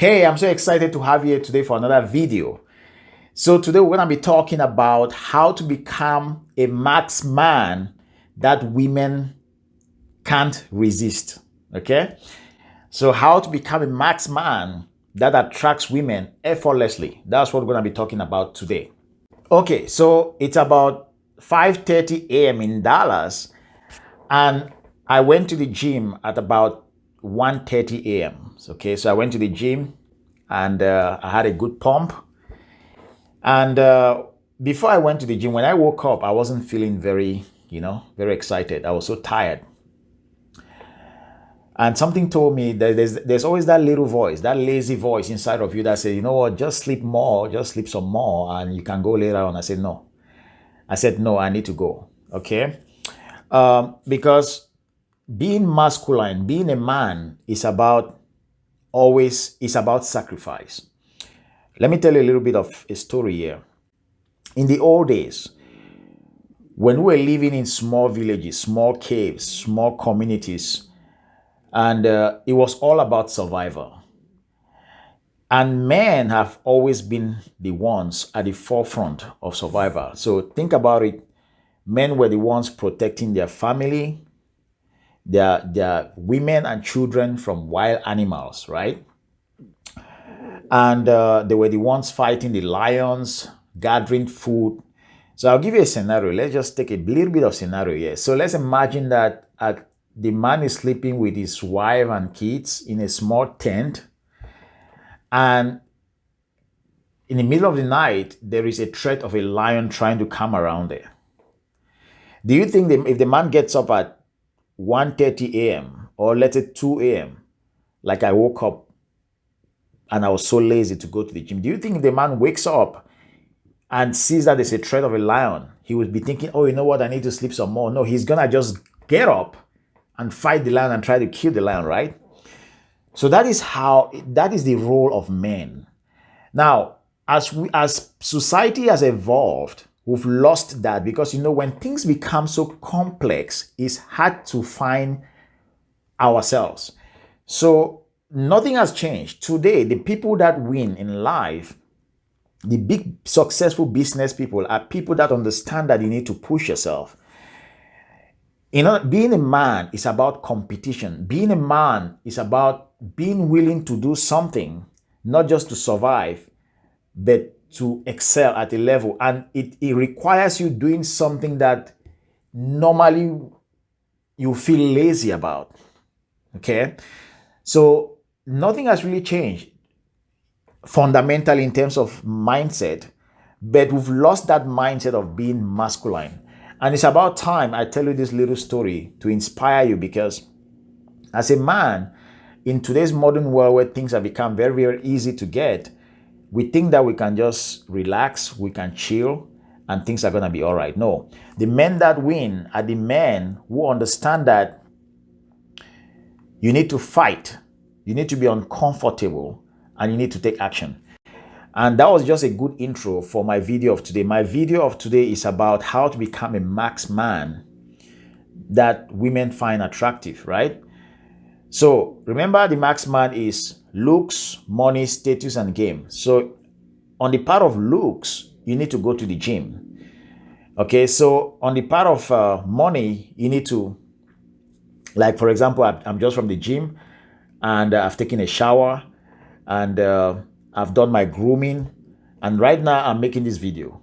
Hey, I'm so excited to have you here today for another video. So today we're going to be talking about how to become a max man that women can't resist. Okay? So how to become a max man that attracts women effortlessly. That's what we're going to be talking about today. Okay, so it's about 5:30 a.m. in Dallas, and I went to the gym at about 1:30 a.m. Okay, so I went to the gym and I had a good pump. And before I went to the gym, when I woke up, I wasn't feeling very excited. I was so tired. And something told me that there's always that little voice, that lazy voice inside of you that says, you know what, just sleep more, just sleep some more, and you can go later on. I said, no. I said, no, I need to go. Okay. Because being masculine, being a man is about sacrifice. Let me tell you a little bit of a story here. In the old days, when we were living in small villages, small caves, small communities, and it was all about survival. And men have always been the ones at the forefront of survival. So think about it. Men were the ones protecting their family, their women and children from wild animals, right? And they were the ones fighting the lions, gathering food. So I'll give you a scenario. Let's just take a little bit of scenario here. So let's imagine that the man is sleeping with his wife and kids in a small tent, and in the middle of the night, there is a threat of a lion trying to come around there. Do you think if the man gets up at 1:30 a.m. or let's say 2 a.m., like I woke up and I was so lazy to go to the gym, do you think if the man wakes up and sees that there's a threat of a lion, he would be thinking, oh, you know what, I need to sleep some more? No, he's gonna just get up and fight the lion and try to kill the lion, right? So that is the role of men. Now, as society has evolved, we've lost that because when things become so complex, it's hard to find ourselves. So nothing has changed. Today, the people that win in life, the big successful business people, are people that understand that you need to push yourself. Being a man is about competition. Being a man is about being willing to do something, not just to survive, but to excel at a level. And it requires you doing something that normally you feel lazy about. Okay? So nothing has really changed fundamentally in terms of mindset, but we've lost that mindset of being masculine. And it's about time I tell you this little story to inspire you, because as a man, in today's modern world where things have become very, very easy to get, we think that we can just relax, we can chill, and things are going to be all right. No, the men that win are the men who understand that you need to fight, you need to be uncomfortable, and you need to take action. And that was just a good intro for my video of today. My video of today is about how to become a max man that women find attractive, right? So remember, the max man is looks, money, status, and game. So on the part of looks, you need to go to the gym. Okay, so on the part of money, you need to, like for example, I'm just from the gym and I've taken a shower and I've done my grooming, and right now I'm making this video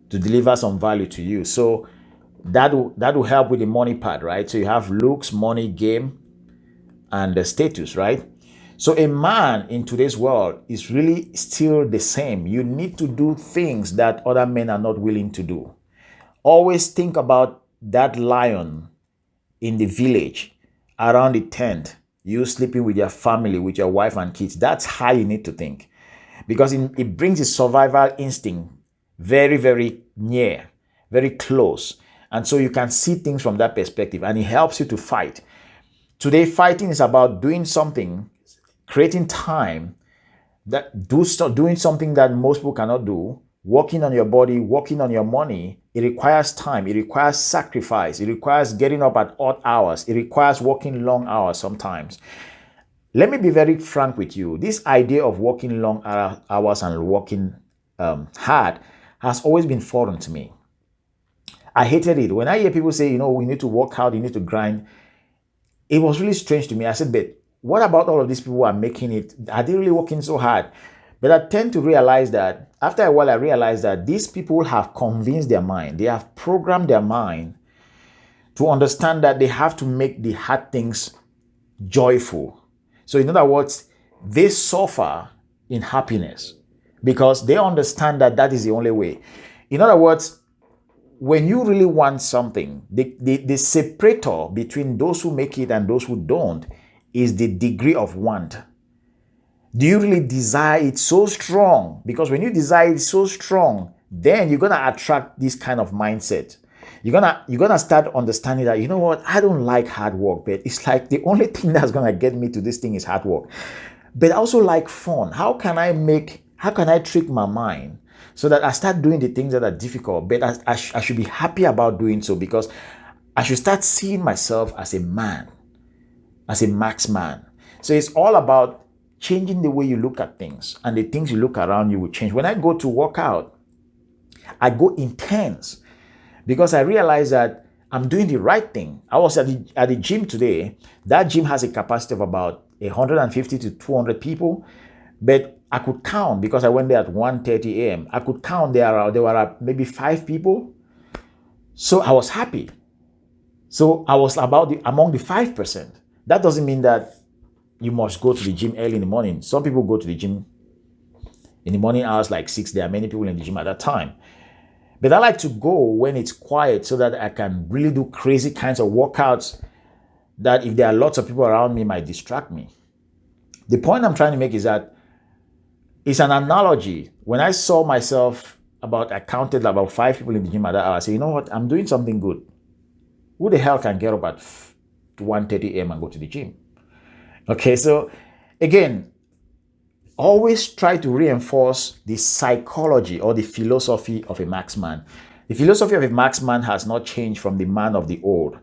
to deliver some value to you. So that will help with the money part, right? So you have looks, money, game, and the status, right? So a man in today's world is really still the same. You need to do things that other men are not willing to do. Always think about that lion in the village, around the tent, you sleeping with your family, with your wife and kids. That's how you need to think, because it brings the survival instinct very, very near, very close. And so you can see things from that perspective, and it helps you to fight. Today, fighting is about doing something, creating time, doing something that most people cannot do, working on your body, working on your money. It requires time. It requires sacrifice. It requires getting up at odd hours. It requires working long hours sometimes. Let me be very frank with you. This idea of working long hours and working hard has always been foreign to me. I hated it. When I hear people say, we need to work hard, you need to grind, it was really strange to me. I said, but what about all of these people who are making it? Are they really working so hard? But I tend to realize that after a while, I realized that these people have convinced their mind. They have programmed their mind to understand that they have to make the hard things joyful. So in other words, they suffer in happiness because they understand that that is the only way. In other words, when you really want something, the separator between those who make it and those who don't is the degree of want. Do you really desire it so strong? Because when you desire it so strong, then you're gonna attract this kind of mindset. You're gonna start understanding that, I don't like hard work, but it's like the only thing that's gonna get me to this thing is hard work. But I also like fun. How can I trick my mind so that I start doing the things that are difficult, but I should be happy about doing so, because I should start seeing myself as a man, as a marksman. So it's all about changing the way you look at things, and the things you look around you will change. When I go to work out, I go intense because I realize that I'm doing the right thing. I was at the gym today. That gym has a capacity of about 150 to 200 people, but I could count, because I went there at 1:30 a.m. I could count there were maybe 5 people. So I was happy. So I was among the 5%. That doesn't mean that you must go to the gym early in the morning. Some people go to the gym in the morning hours like 6. There are many people in the gym at that time. But I like to go when it's quiet so that I can really do crazy kinds of workouts that, if there are lots of people around me, might distract me. The point I'm trying to make is that it's an analogy. When I saw myself I counted about 5 people in the gym at that hour, I said, you know what? I'm doing something good. Who the hell can get up at 1:30 a.m. and go to the gym? Okay, so again, always try to reinforce the psychology or the philosophy of a marksman. The philosophy of a marksman has not changed from the man of the old.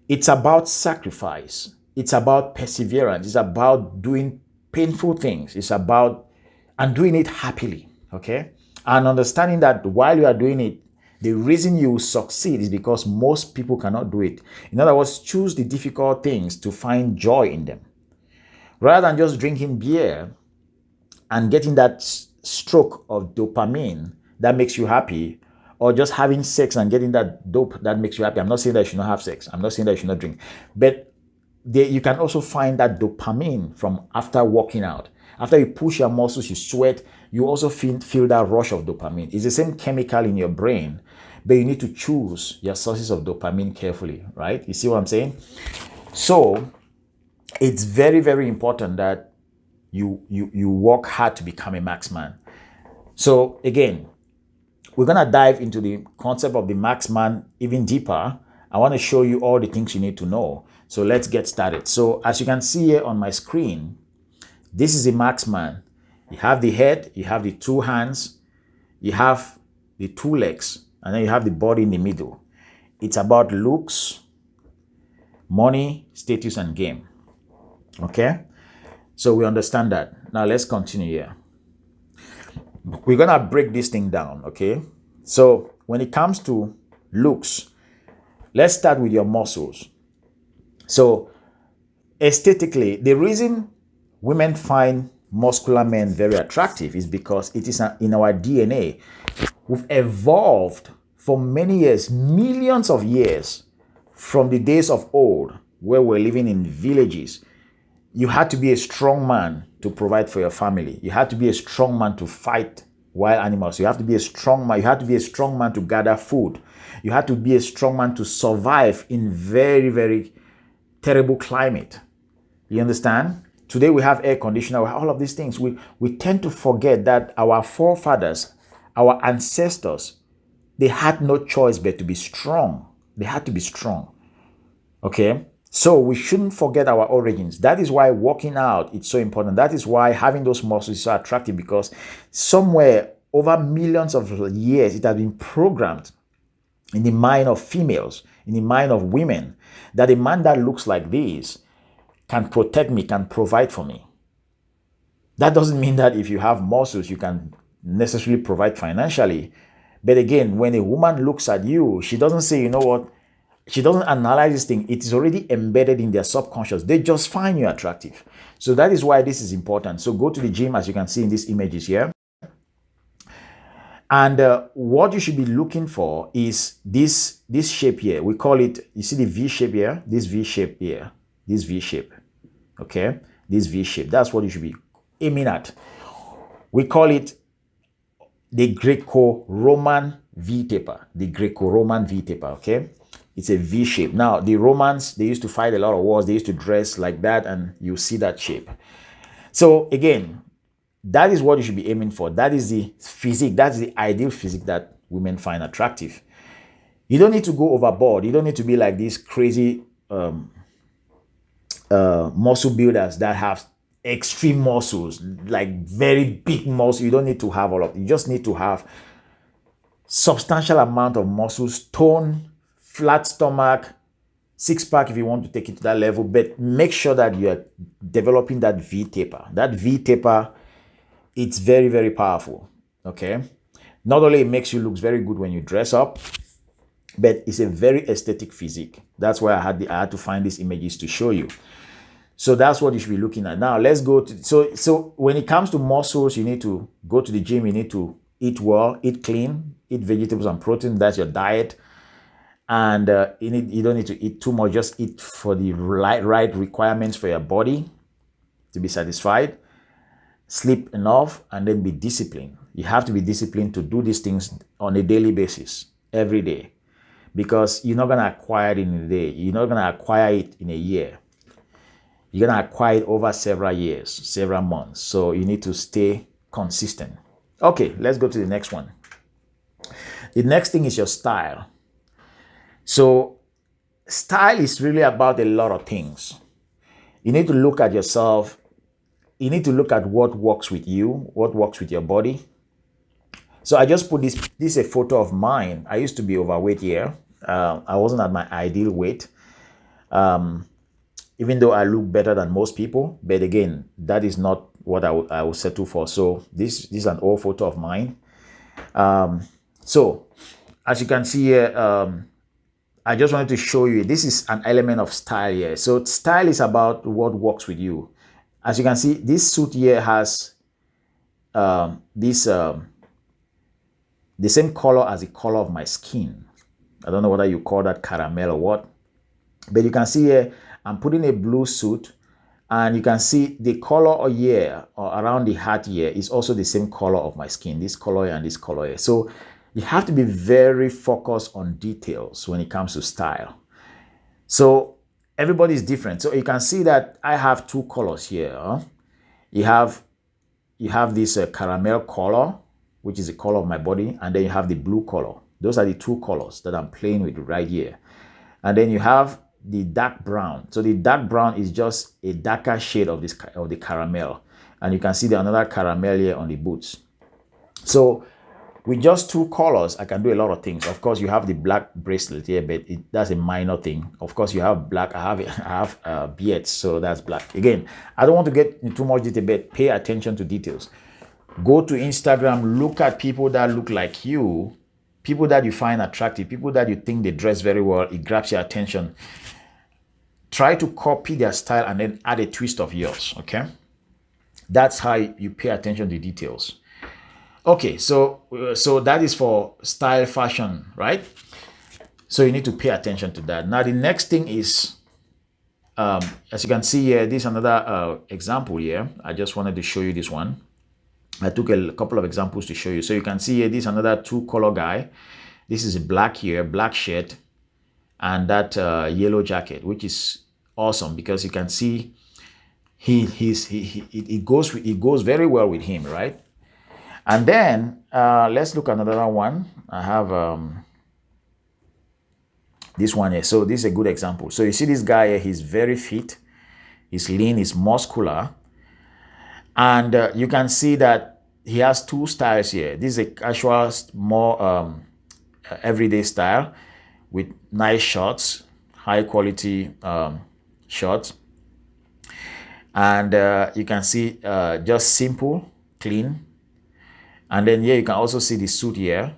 It's about sacrifice. It's about perseverance. It's about doing painful things. It's about and doing it happily. Okay, and understanding that while you are doing it, the reason you succeed is because most people cannot do it. In other words, choose the difficult things to find joy in them, rather than just drinking beer and getting that stroke of dopamine that makes you happy, or just having sex and getting that dope that makes you happy. I'm not saying that you should not have sex. I'm not saying that you should not drink. But you can also find that dopamine from after working out. After you push your muscles, you sweat, you also feel that rush of dopamine. It's the same chemical in your brain, but you need to choose your sources of dopamine carefully, right? You see what I'm saying? So it's very, very important that you work hard to become a marksman. So again, we're going to dive into the concept of the marksman even deeper. I want to show you all the things you need to know. So let's get started. So as you can see here on my screen, this is a marksman. You have the head, you have the 2 hands, you have the 2 legs, and then you have the body in the middle. It's about looks, money, status, and game. Okay? So we understand that. Now let's continue here. We're going to break this thing down, okay? So when it comes to looks, let's start with your muscles. So aesthetically, the reason women find muscular men very attractive is because it is in our DNA. We've evolved for many years, millions of years, from the days of old where we're living in villages. You had to be a strong man to provide for your family. You had to be a strong man to fight wild animals. You have to be a strong man. You had to be a strong man to gather food. You had to be a strong man to survive in very, very terrible climate. You understand? Today we have air conditioner, we have all of these things. We tend to forget that our forefathers, our ancestors, they had no choice but to be strong. They had to be strong. Okay? So we shouldn't forget our origins. That is why working out is so important. That is why having those muscles is so attractive, because somewhere over millions of years it has been programmed in the mind of females, in the mind of women, that a man that looks like this can protect me, can provide for me. That doesn't mean that if you have muscles, you can necessarily provide financially. But again, when a woman looks at you, she doesn't say, you know what, she doesn't analyze this thing. It is already embedded in their subconscious. They just find you attractive. So that is why this is important. So go to the gym, as you can see in these images here. And what you should be looking for is this shape here. We call it, you see the V shape here? This V shape here. This V shape. Okay? This V shape. That's what you should be aiming at. We call it the Greco-Roman V taper. The Greco-Roman V taper. Okay? It's a V shape. Now, the Romans, they used to fight a lot of wars. They used to dress like that, and you see that shape. So again, that is what you should be aiming for. That is the physique. That's the ideal physique that women find attractive. You don't need to go overboard. You don't need to be like these crazy muscle builders that have extreme muscles, like very big muscles. You don't need to have all of it. You just need to have substantial amount of muscles, tone, flat stomach, six-pack if you want to take it to that level, but make sure that you are developing that V taper. That V taper, it's very, very powerful, okay? Not only it makes you look very good when you dress up, but it's a very aesthetic physique. That's why I had to find these images to show you. So that's what you should be looking at. Now let's go to, so when it comes to muscles, you need to go to the gym, you need to eat well, eat clean, eat vegetables and protein. That's your diet. And you don't need to eat too much. Just eat for the right requirements for your body to be satisfied. Sleep enough, and then be disciplined. You have to be disciplined to do these things on a daily basis, every day, because you're not going to acquire it in a day. You're not going to acquire it in a year. You're going to acquire it over several years, several months. So you need to stay consistent. Okay, let's go to the next one. The next thing is your style. So style is really about a lot of things. You need to look at yourself. You need to look at what works with you, what works with your body. So I just put this is a photo of mine. I used to be overweight here. I wasn't at my ideal weight, even though I look better than most people. But again, that is not what I will settle for. So this is an old photo of mine. So as you can see here, I just wanted to show you, this is an element of style here. So style is about what works with you. As you can see, this suit here has the same color as the color of my skin. I don't know whether you call that caramel or what, but you can see here, I'm putting a blue suit, and you can see the color here or around the hat here is also the same color of my skin, this color here and this color here. So you have to be very focused on details when it comes to style. So everybody is different. So you can see that I have two colors here. You have this caramel color, which is the color of my body, and then you have the blue color. Those are the two colors that I'm playing with right here. And then you have the dark brown. So the dark brown is just a darker shade of the caramel, and you can see another caramel here on the boots. So with just two colors, I can do a lot of things. Of course, you have the black bracelet here, but that's a minor thing. Of course, you have black. I have beards, so that's black. Again, I don't want to get into too much detail, but pay attention to details. Go to Instagram, look at people that look like you, people that you find attractive, people that you think they dress very well, it grabs your attention. Try to copy their style and then add a twist of yours, okay? That's how you pay attention to details. Okay, so that is for style, fashion, right? So you need to pay attention to that. Now, the next thing is, as you can see here, this is another example here. I just wanted to show you this one. I took a couple of examples to show you. So you can see here, this is another two-color guy. This is a black here, black shirt, and that yellow jacket, which is awesome because you can see it goes very well with him, right? And then let's look at another one. I have this one here. So this is a good example. So you see this guy here, he's very fit, he's lean, he's muscular. And you can see that he has two styles here. This is a casual, more everyday style with nice shorts, high quality shorts. And you can see just simple, clean. And then here you can also see the suit here,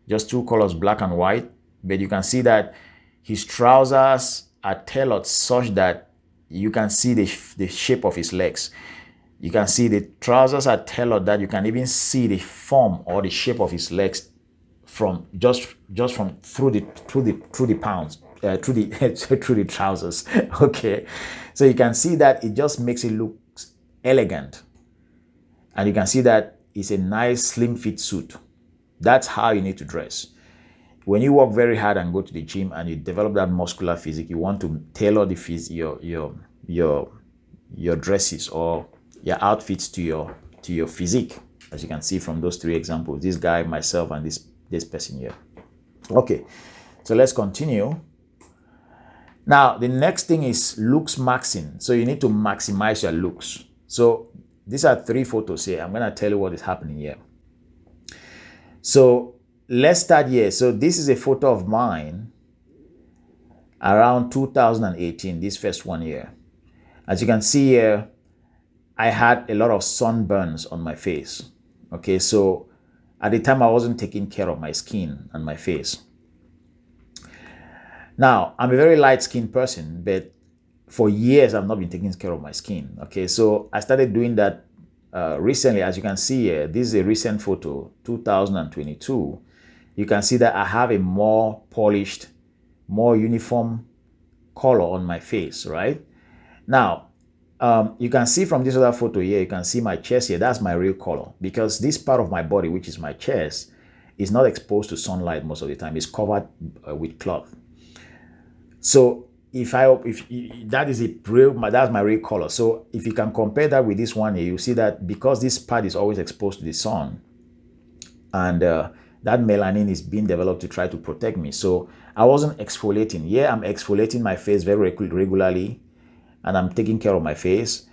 just two colors, black and white. But you can see that his trousers are tailored such that you can see the shape of his legs. You can see the trousers are tailored that you can even see the form or the shape of his legs from just from through the pounds through the through the trousers. Okay, so you can see that it just makes it look elegant, and you can see that it's a nice slim fit suit. That's how you need to dress. When you work very hard and go to the gym and you develop that muscular physique, you want to tailor the your dresses or your outfits to your physique, as you can see from those three examples, this guy, myself, and this person here. Okay, so let's continue. Now the next thing is looks maxing. So you need to maximize your looks. So these are three photos here. I'm going to tell you what is happening here. So let's start here. So this is a photo of mine around 2018, this first one here. As you can see here, I had a lot of sunburns on my face. Okay, so at the time I wasn't taking care of my skin and my face. Now, I'm a very light-skinned person, but for years I've not been taking care of my skin. Okay, so I started doing that recently. As you can see here, this is a recent photo, 2022. You can see that I have a more polished, more uniform color on my face, right? Now, you can see from this other photo here, you can see my chest here. That's my real color, because this part of my body, which is my chest, is not exposed to sunlight most of the time. It's covered with cloth. So if that is that's my real color. So if you can compare that with this one here, you see that because this part is always exposed to the sun, and that melanin is being developed to try to protect me. So I wasn't exfoliating. Yeah, I'm exfoliating my face very regularly, and I'm taking care of my face.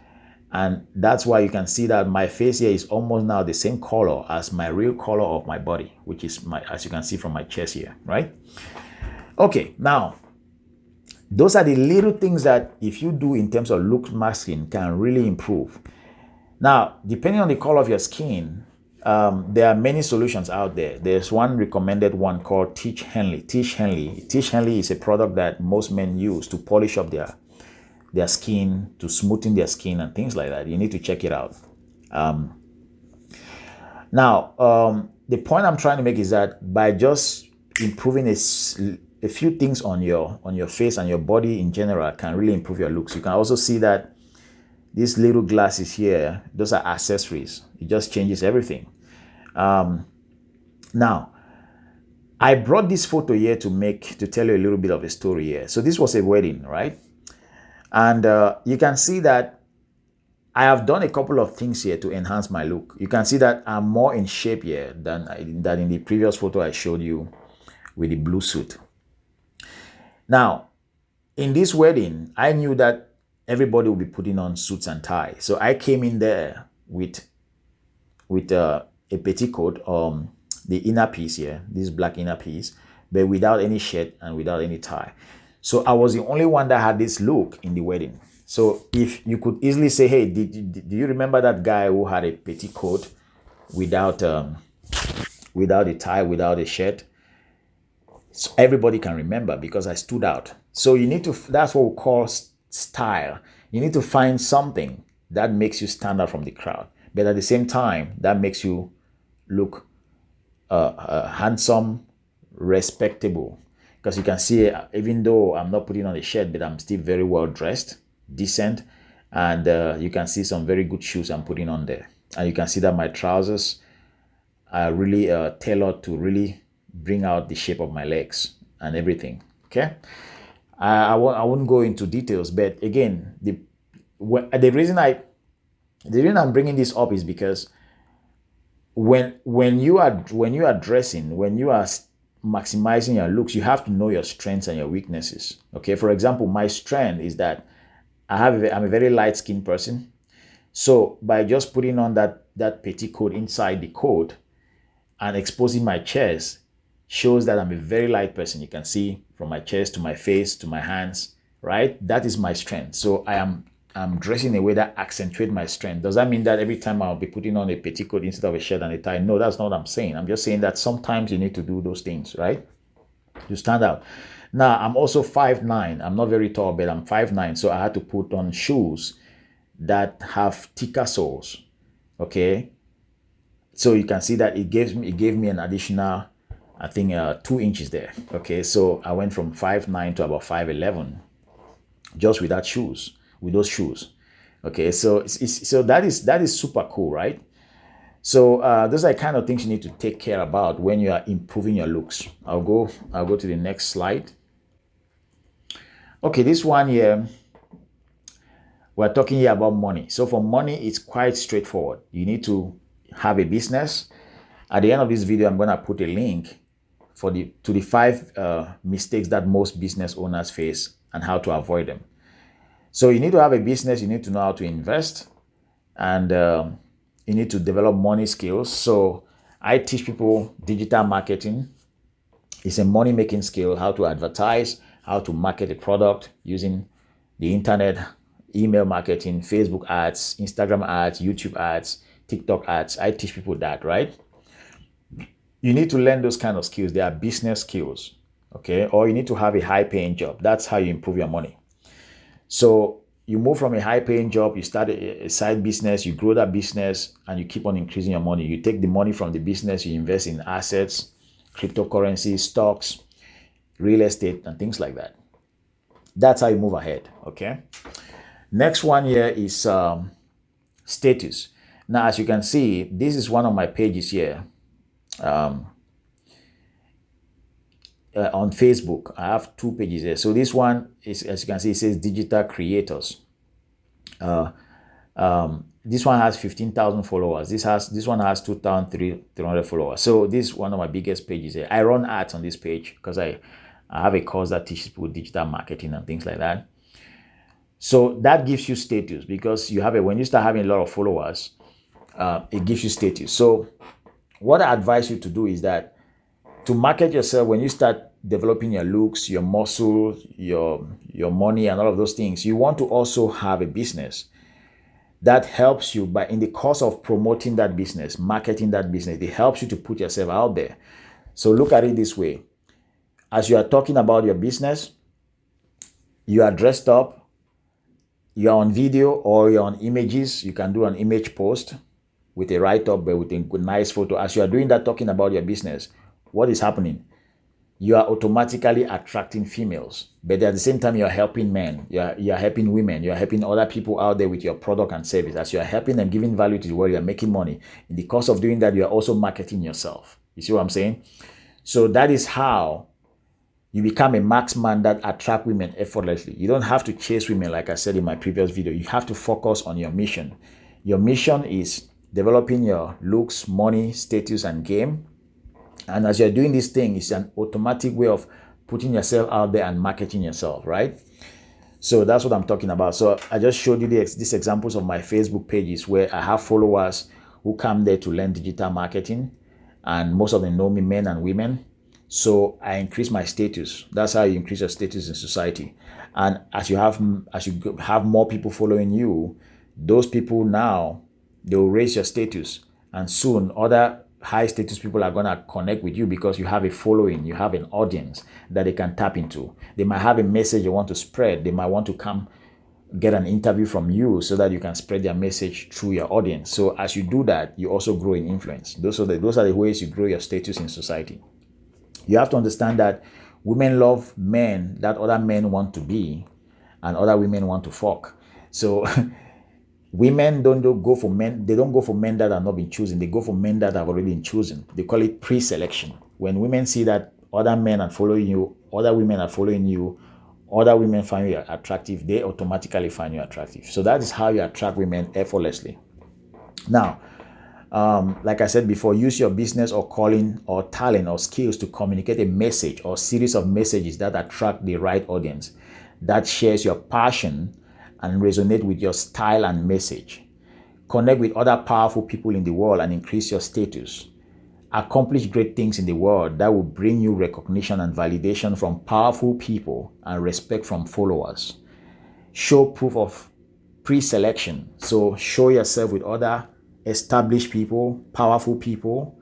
And that's why you can see that my face here is almost now the same color as my real color of my body, which is as you can see from my chest here, right? Okay, now those are the little things that if you do in terms of look masking can really improve. Now, depending on the color of your skin, there are many solutions out there. There's one recommended one called Teach Henley. Teach Henley is a product that most men use to polish up their skin, to smoothen their skin and things like that. You need to check it out. Now, the point I'm trying to make is that by just improving a few things on your face and your body in general can really improve your looks. You can also see that these little glasses here, those are accessories. It just changes everything. Now, I brought this photo here to tell you a little bit of a story here. So this was a wedding, right? And you can see that I have done a couple of things here to enhance my look. You can see that I'm more in shape here than in the previous photo I showed you with the blue suit. Now, in this wedding, I knew that everybody would be putting on suits and ties. So I came in there with a petticoat, the inner piece here, this black inner piece, but without any shirt and without any tie. So I was the only one that had this look in the wedding. So if you could easily say, hey, do you remember that guy who had a petticoat without a tie, without a shirt? So everybody can remember because I stood out. So you need to, that's what we call style. You need to find something that makes you stand out from the crowd, but at the same time, that makes you look handsome, respectable. Because you can see, even though I'm not putting on a shirt, but I'm still very well dressed, decent, and you can see some very good shoes I'm putting on there. And you can see that my trousers are really tailored to really bring out the shape of my legs and everything. Okay, I won't go into details, but again, the reason I'm bringing this up is because when you are dressing, when you are maximizing your looks, you have to know your strengths and your weaknesses. Okay, for example, my strength is that I'm a very light-skinned person. So by just putting on that petticoat inside the coat and exposing my chest shows that I'm a very light person. You can see from my chest to my face to my hands, right? That is my strength. So I am I'm dressing in a way that accentuates my strength. Does that mean that every time I'll be putting on a petticoat instead of a shirt and a tie? No, that's not what I'm saying. I'm just saying that sometimes you need to do those things, right? To stand out. Now, I'm also 5'9". I'm not very tall, but I'm 5'9". So I had to put on shoes that have thicker soles. Okay. So you can see that it gave me an additional, I think, 2 inches there. Okay. So I went from 5'9" to about 5'11" just with those shoes. Okay. So so that is super cool, right? So those are the kind of things you need to take care about when you are improving your looks. I'll go to the next slide. Okay, this one here, we're talking here about money. So for money, it's quite straightforward. You need to have a business. At the end of this video, I'm going to put a link to the 5 mistakes that most business owners face and how to avoid them. So you need to have a business. You need to know how to invest, and you need to develop money skills. So I teach people digital marketing. It's a money-making skill, how to advertise, how to market a product using the internet, email marketing, Facebook ads, Instagram ads, YouTube ads, TikTok ads. I teach people that, right? You need to learn those kind of skills. They are business skills, okay? Or you need to have a high-paying job. That's how you improve your money. So you move from a high-paying job, you start a side business, you grow that business, and you keep on increasing your money. You take the money from the business, you invest in assets, cryptocurrency, stocks, real estate, and things like that. That's how you move ahead, okay? Next one here is status. Now, as you can see, this is one of my pages here on Facebook. I have 2 pages there. So this one is, as you can see, it says digital creators. This one has 15,000 followers. This one has 2,300 followers. So this is one of my biggest pages here. I run ads on this page because I have a course that teaches people digital marketing and things like that. So that gives you status because when you start having a lot of followers, it gives you status. So what I advise you to do is that to market yourself, when you start developing your looks, your muscle, your money, and all of those things, you want to also have a business that helps you in the course of promoting that business, marketing that business. It helps you to put yourself out there. So look at it this way. As you are talking about your business, you are dressed up, you're on video or you're on images. You can do an image post with a write-up, but with a nice photo. As you are doing that, talking about your business, what is happening? You are automatically attracting females, but at the same time, you are helping men, you are helping women, you are helping other people out there with your product and service. As you are helping them, giving value to the world, you are making money. In the course of doing that, you are also marketing yourself. You see what I'm saying? So that is how you become a marksman that attract women effortlessly. You don't have to chase women, like I said in my previous video. You have to focus on your mission. Your mission is developing your looks, money, status, and game. And as you're doing this thing, it's an automatic way of putting yourself out there and marketing yourself, right? So that's what I'm talking about. So I just showed you these examples of my Facebook pages where I have followers who come there to learn digital marketing. And most of them know me, men and women. So I increase my status. That's how you increase your status in society. And as you have more people following you, those people now, they'll raise your status. And soon other high status people are going to connect with you because you have a following, you have an audience that they can tap into. They might have a message they want to spread. They might want to come get an interview from you so that you can spread their message through your audience. So as you do that, you also grow in influence. Those are the ways you grow your status in society. You have to understand that women love men that other men want to be and other women want to fuck. So women don't go for men. They don't go for men that have not been chosen. They go for men that have already been chosen. They call it pre-selection. When women see that other men are following you, other women are following you, other women find you attractive, they automatically find you attractive. So that is how you attract women effortlessly. Now, like I said before, use your business or calling or talent or skills to communicate a message or series of messages that attract the right audience, that shares your passion and resonate with your style and message. Connect with other powerful people in the world and increase your status. Accomplish great things in the world that will bring you recognition and validation from powerful people and respect from followers. Show proof of pre-selection. So show yourself with other established people, powerful people,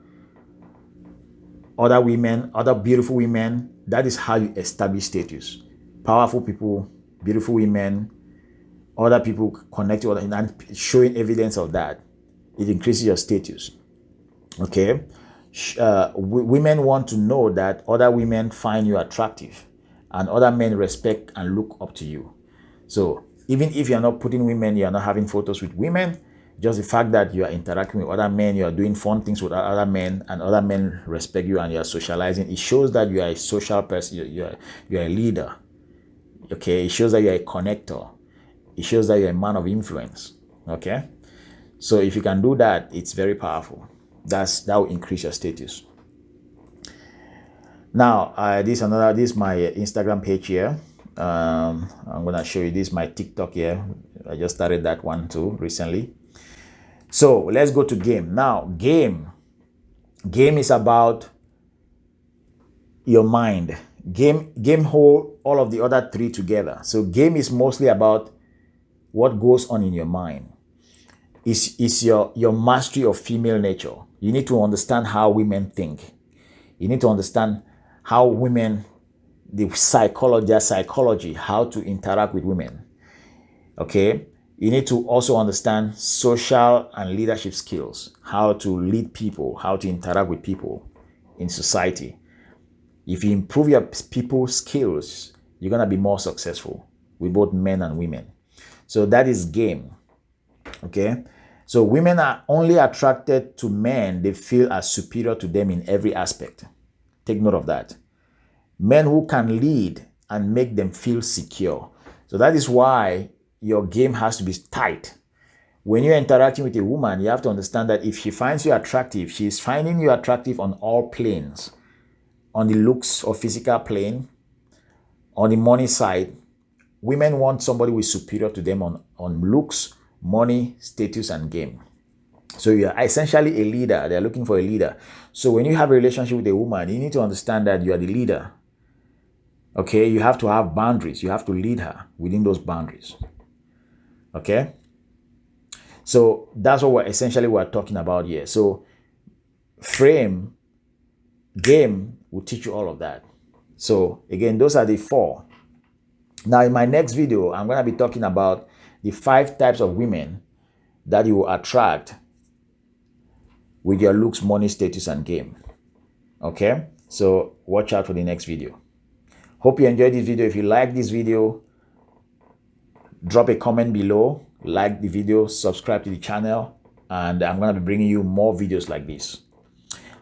other women, other beautiful women. That is how you establish status. Powerful people, beautiful women, other people connect to other, and showing evidence of that. It increases your status. Okay? Women want to know that other women find you attractive and other men respect and look up to you. So even if you're not putting women, you're not having photos with women, just the fact that you are interacting with other men, you are doing fun things with other men, and other men respect you and you are socializing, it shows that you are a social person, you're a leader. Okay, it shows that you're a connector. It shows that you're a man of influence. Okay, so if you can do that, it's very powerful. That will increase your status. Now, this is my Instagram page here. I'm gonna show you this, my TikTok here. I just started that one too recently. So let's go to game. Now, game is about your mind. Game hold all of the other three together. So game is mostly about what goes on in your mind. Is your mastery of female nature. You need to understand how women think. You need to understand how women, their psychology, how to interact with women. Okay, you need to also understand social and leadership skills, how to lead people, how to interact with people in society. If you improve your people skills, you're gonna be more successful with both men and women. So that is game. Okay, so women are only attracted to men they feel are superior to them in every aspect. Take note of that. Men who can lead and make them feel secure. So that is why your game has to be tight. When you're interacting with a woman, you have to understand that if she finds you attractive, she is finding you attractive on all planes. On the looks or physical plane, on the money side. Women want somebody who is superior to them on looks, money, status, and game. So you are essentially a leader. They're looking for a leader. So when you have a relationship with a woman, you need to understand that you are the leader. Okay, you have to have boundaries. You have to lead her within those boundaries. Okay, so that's what we're talking about here. So game will teach you all of that. So again, those are the 4. Now in my next video, I'm going to be talking about the 5 types of women that you will attract with your looks, money, status, and game. Okay, so watch out for the next video. Hope you enjoyed this video. If you like this video, drop a comment below, like the video, subscribe to the channel, and I'm going to be bringing you more videos like this.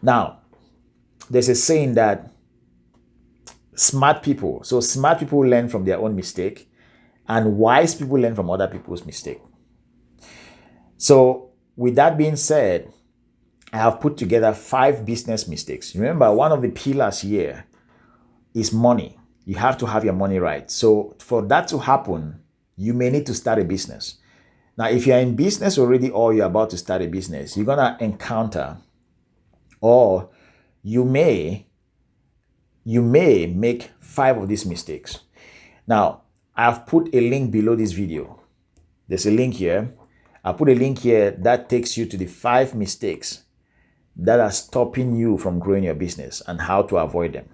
Now, there's a saying that smart people learn from their own mistake, and wise people learn from other people's mistake. So with that being said, I have put together 5 business mistakes. Remember, one of the pillars here is money. You have to have your money right. So for that to happen, you may need to start a business. Now, if you're in business already or you're about to start a business, you're going to encounter, or you may make 5 of these mistakes. Now, I've put a link below this video. There's a link here. I put a link here that takes you to the 5 mistakes that are stopping you from growing your business and how to avoid them.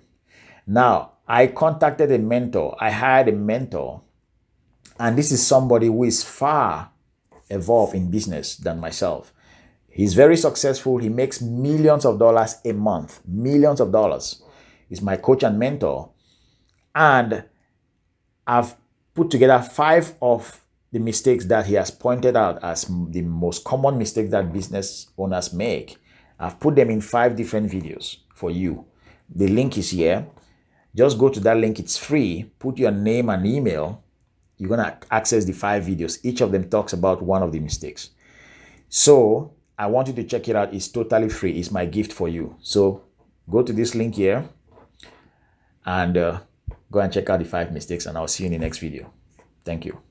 Now, I contacted a mentor. I hired a mentor, and this is somebody who is far evolved in business than myself. He's very successful. He makes millions of dollars a month. Millions of dollars. He's my coach and mentor. And I've put together 5 of the mistakes that he has pointed out as the most common mistakes that business owners make. I've put them in 5 different videos for you. The link is here. Just go to that link. It's free. Put your name and email. You're going to access the 5 videos. Each of them talks about one of the mistakes. So I want you to check it out. It's totally free. It's my gift for you. So go to this link here and go and check out the 5 mistakes, and I'll see you in the next video. Thank you.